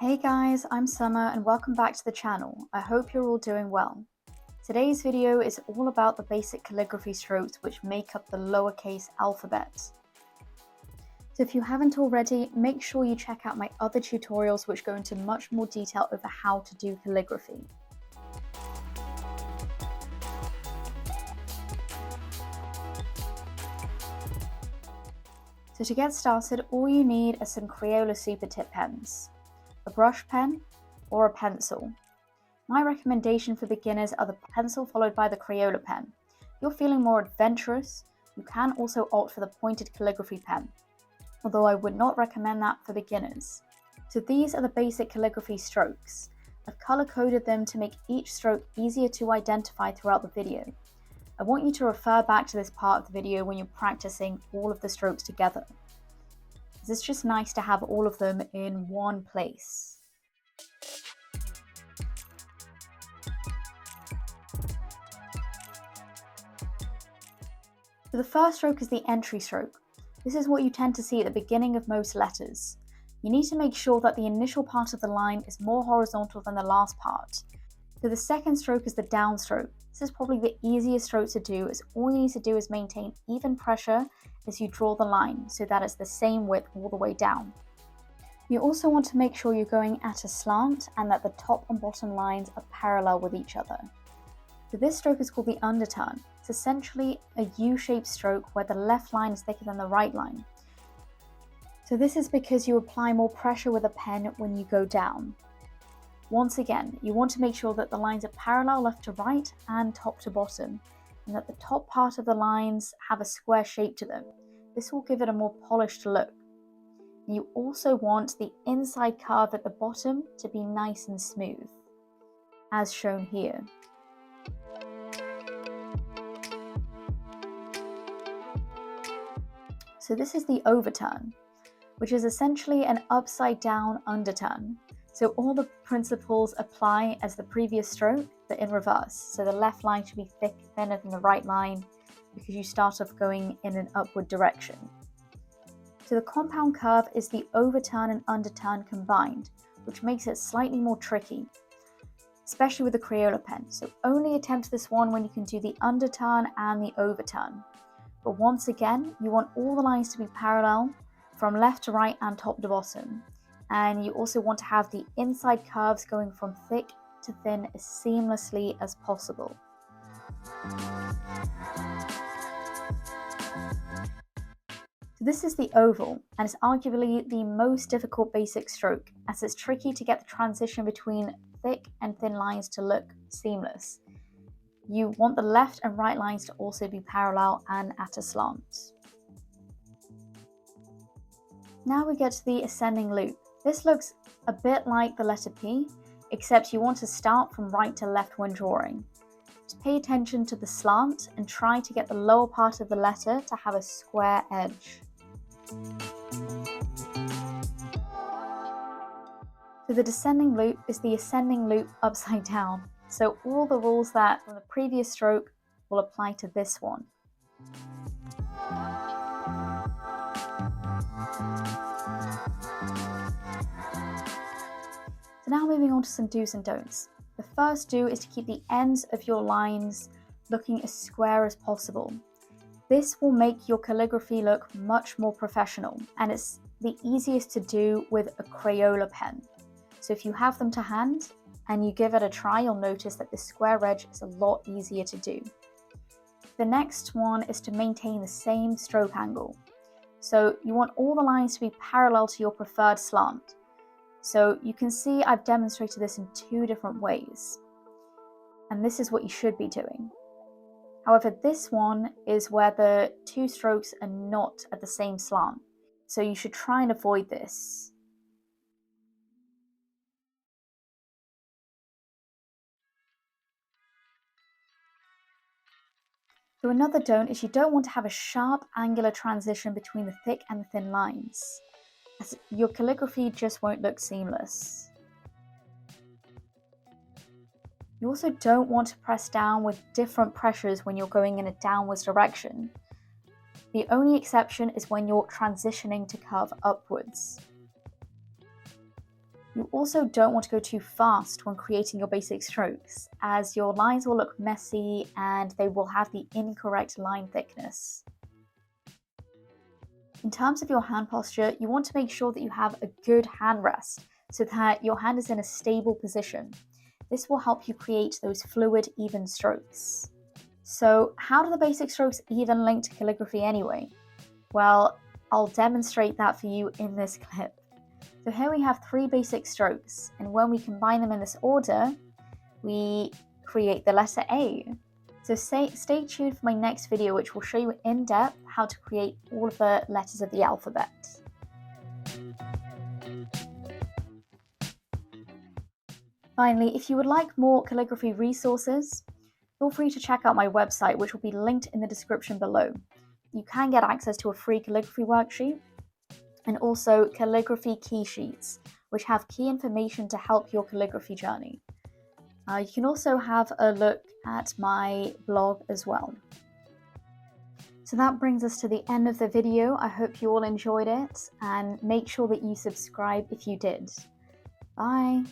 Hey guys, I'm Summer and welcome back to the channel. I hope you're all doing well. Today's video is all about the basic calligraphy strokes which make up the lowercase alphabet. So if you haven't already, make sure you check out my other tutorials which go into much more detail over how to do calligraphy. So to get started, all you need are some Crayola Supertip pens, a brush pen, or a pencil. My recommendation for beginners are the pencil followed by the Crayola pen. If you're feeling more adventurous, you can also opt for the pointed calligraphy pen, although I would not recommend that for beginners. So these are the basic calligraphy strokes. I've color-coded them to make each stroke easier to identify throughout the video. I want you to refer back to this part of the video when you're practicing all of the strokes together. It's just nice to have all of them in one place. So the first stroke is the entry stroke. This is what you tend to see at the beginning of most letters. You need to make sure that the initial part of the line is more horizontal than the last part. So the second stroke is the downstroke. This is probably the easiest stroke to do, as all you need to do is maintain even pressure as you draw the line so that it's the same width all the way down. You also want to make sure you're going at a slant and that the top and bottom lines are parallel with each other. So this stroke is called the underturn. It's essentially a U-shaped stroke where the left line is thicker than the right line. So this is because you apply more pressure with a pen when you go down. Once again, you want to make sure that the lines are parallel left to right and top to bottom, and that the top part of the lines have a square shape to them. This will give it a more polished look. And you also want the inside curve at the bottom to be nice and smooth, as shown here. So this is the overturn, which is essentially an upside down underturn. So all the principles apply as the previous stroke, but in reverse. So the left line should be thinner than the right line because you start off going in an upward direction. So the compound curve is the overturn and underturn combined, which makes it slightly more tricky, especially with the Crayola pen. So only attempt this one when you can do the underturn and the overturn. But once again, you want all the lines to be parallel from left to right and top to bottom. And you also want to have the inside curves going from thick to thin as seamlessly as possible. So this is the oval, and it's arguably the most difficult basic stroke, as it's tricky to get the transition between thick and thin lines to look seamless. You want the left and right lines to also be parallel and at a slant. Now we get to the ascending loop. This looks a bit like the letter P, except you want to start from right to left when drawing. Just pay attention to the slant and try to get the lower part of the letter to have a square edge. So the descending loop is the ascending loop upside down. So all the rules that from the previous stroke will apply to this one. So now moving on to some do's and don'ts. The first do is to keep the ends of your lines looking as square as possible. This will make your calligraphy look much more professional, and it's the easiest to do with a Crayola pen. So if you have them to hand and you give it a try, you'll notice that the square edge is a lot easier to do. The next one is to maintain the same stroke angle. So you want all the lines to be parallel to your preferred slant. So you can see I've demonstrated this in two different ways, and this is what you should be doing. However, this one is where the two strokes are not at the same slant, so you should try and avoid this. So another don't is you don't want to have a sharp angular transition between the thick and the thin lines, as your calligraphy just won't look seamless. You also don't want to press down with different pressures when you're going in a downwards direction. The only exception is when you're transitioning to curve upwards. You also don't want to go too fast when creating your basic strokes, as your lines will look messy and they will have the incorrect line thickness. In terms of your hand posture, you want to make sure that you have a good hand rest so that your hand is in a stable position. This will help you create those fluid, even strokes. So, how do the basic strokes even link to calligraphy anyway? Well, I'll demonstrate that for you in this clip. So here we have 3 basic strokes, and when we combine them in this order, we create the letter A. So stay tuned for my next video, which will show you in depth how to create all of the letters of the alphabet. Finally, if you would like more calligraphy resources, feel free to check out my website, which will be linked in the description below. You can get access to a free calligraphy worksheet, and also calligraphy key sheets, which have key information to help your calligraphy journey. You can also have a look at my blog as well. So that brings us to the end of the video. I hope you all enjoyed it, and make sure that you subscribe if you did. Bye!